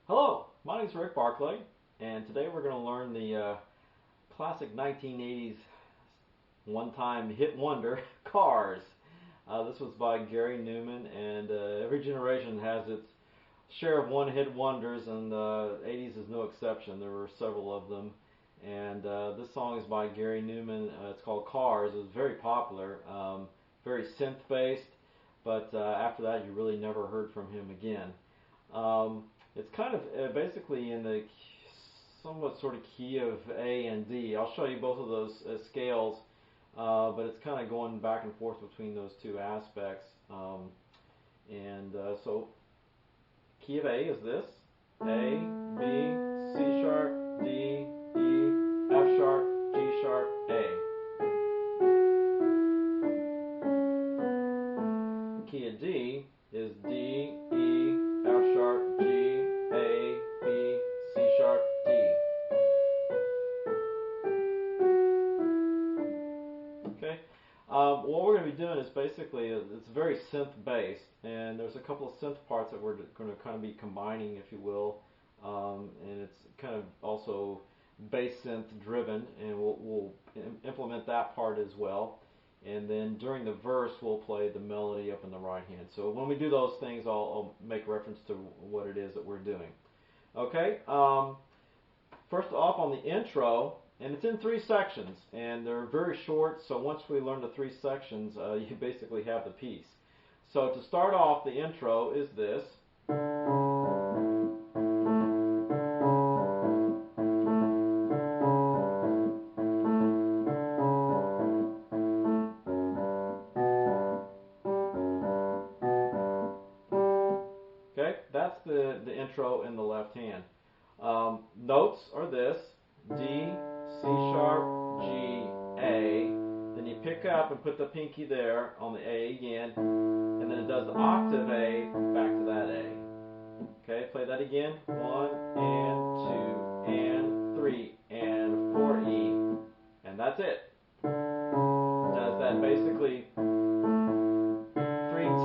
Hello, my name is Rick Barclay, and today we're going to learn the classic 1980s one-time hit wonder, Cars. This was by Gary Numan, and every generation has its share of one-hit wonders, and the 80s is no exception. There were several of them, and this song is by Gary Numan. It's called Cars. It was very popular, very synth-based, but after that you really never heard from him again. It's kind of basically in the somewhat sort of key of A and D. I'll show you both of those scales, but it's kind of going back and forth between those two aspects. So key of A is this: A, B, C sharp, D, E, F sharp, G sharp, A. Key of D is D, E, F sharp, G, A, B, C sharp, D. Okay. What we're going to be doing is basically, it's very synth based, and there's a couple of synth parts that we're going to kind of be combining, if you will, and it's kind of also bass synth driven, and we'll implement that part as well. And then during the verse, we'll play the melody up in the right hand. So when we do those things, I'll make reference to what it is that we're doing. Okay. First off, on the intro, and it's in 3 sections, and they're very short. So once we learn the 3 sections, you basically have the piece. So to start off, the intro is this. Okay, that's the intro in the left hand. Notes are this: D, C sharp, G, A. Then you pick up and put the pinky there on the A again, and then it does the octave A back to that A. Okay, play that again. 1 and 2 and 3 and 4 E, and that's it. Does that basically 3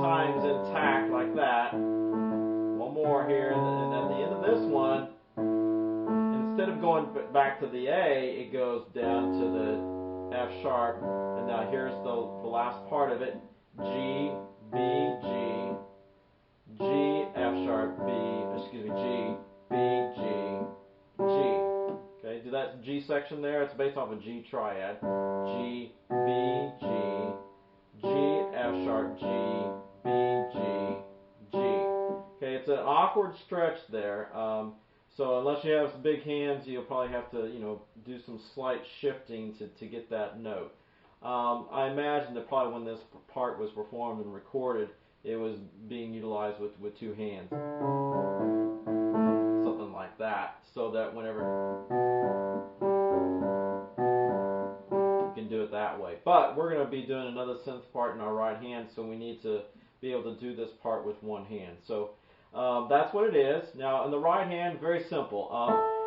times intact like that. One more here, and at the end of this one, instead of going back to the A, it goes down to the F sharp, and now here's the last part of it: G, B, G, G, F sharp, G, B, G, G. Okay, do that G section there. It's based off a G triad: G, B, G, G, F sharp, G, B, G, G. Okay, it's an awkward stretch there. So unless you have some big hands, you'll probably have to, do some slight shifting to get that note. I imagine that probably when this part was performed and recorded, it was being utilized with 2 hands, something like that, so that whenever you can do it that way. But we're going to be doing another synth part in our right hand, so we need to be able to do this part with 1 hand. So that's what it is. Now, in the right hand, very simple.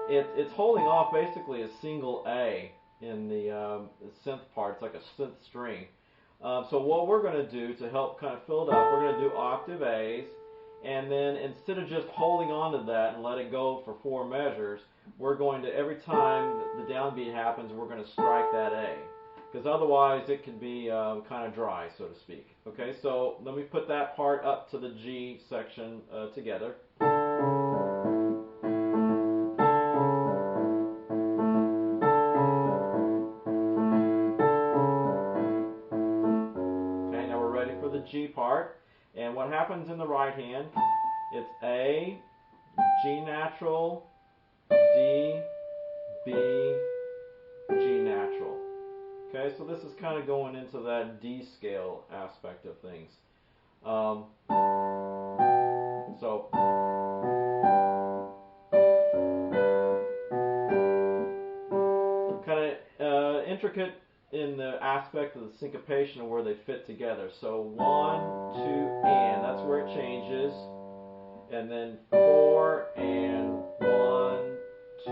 It's holding off basically a single A in the synth part. It's like a synth string. So what we're going to do to help kind of fill it up, we're going to do octave A's, and then instead of just holding on to that and let it go for 4 measures, we're going to, every time the downbeat happens, we're going to strike that A. Because otherwise it can be kind of dry, so to speak. Okay, so let me put that part up to the G section together. Okay, now we're ready for the G part. And what happens in the right hand, it's A, G natural, D, B, G natural. Okay, so this is kind of going into that D scale aspect of things. So kind of intricate in the aspect of the syncopation of where they fit together. So 1, 2, and that's where it changes, and then 4 and 1, 2,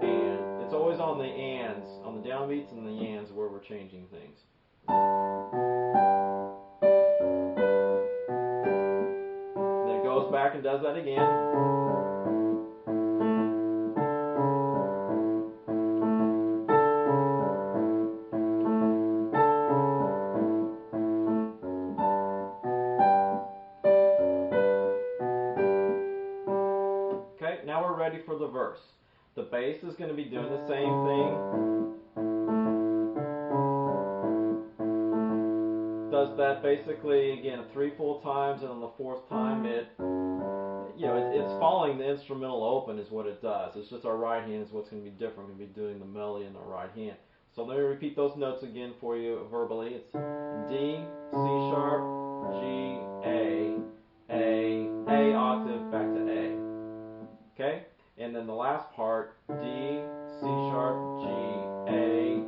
and. It's always on the ands, on the downbeats and the ands where we're changing things. Then it goes back and does that again. we're ready for the verse. The bass is going to be doing the same thing. Does that basically, again, 3 full times, and on the 4th time it's following the instrumental open is what it does. It's just our right hand is what's going to be different. We're going to be doing the melody in our right hand. So let me repeat those notes again for you verbally. It's D, C sharp, G, A octave back to A. Okay? And then the last part, D, C sharp, G, A,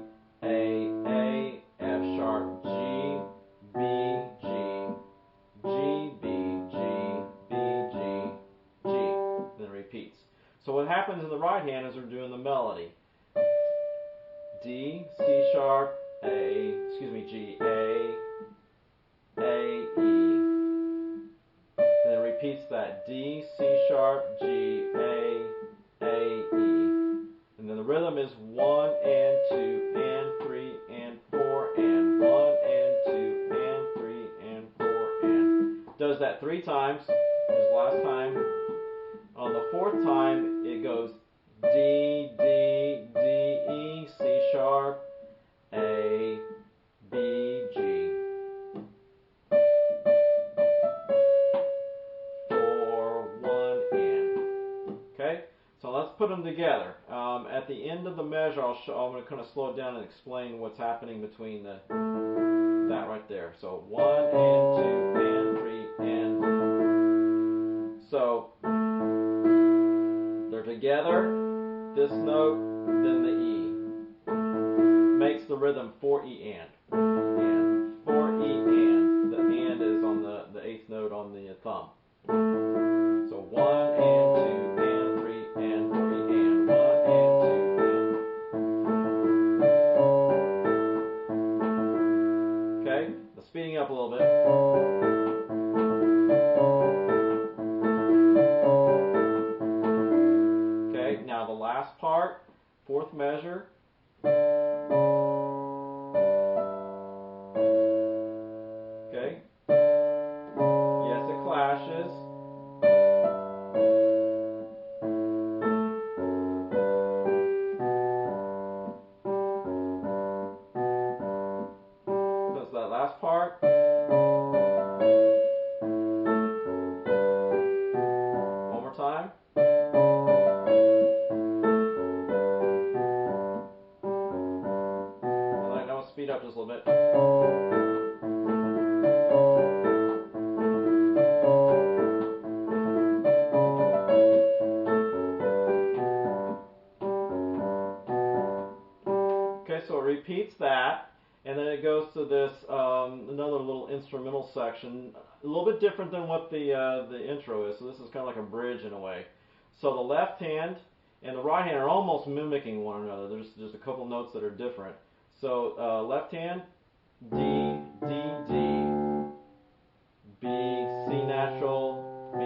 F sharp, G, B, G, G, B, G, B, G, G. Then it repeats. So what happens in the right hand is we're doing the melody. D, C sharp, G, A, E. Then it repeats that. D, C sharp, G, A, E. And then the rhythm is 1 and 2 and 3 and 4 and 1 and 2 and 3 and 4 and. Does that 3 times, as last time. On the 4th time, it goes D, D, D, E, C sharp, A, B, G. 4, 1, and. Okay? So let's put them together. At the end of the measure, I'm going to kind of slow it down and explain what's happening between that right there. So 1 and 2 and 3 and. So they're together. This note, then the E. Makes the rhythm 4E and. 4E and. The and is on the 8th note on the thumb. So 1 and 2 and 3 and 4E and. 1 and 2 and. Okay? Now speeding up a little bit. Now the last part, 4th measure. Okay. Yes, it clashes. Does that last part. One more time. Speed up just a little bit. Okay, so it repeats that, and then it goes to this another little instrumental section, a little bit different than what the intro is. So this is kind of like a bridge in a way. So the left hand and the right hand are almost mimicking one another. There's just a couple notes that are different. So left hand, D, D, D, B, C natural, B,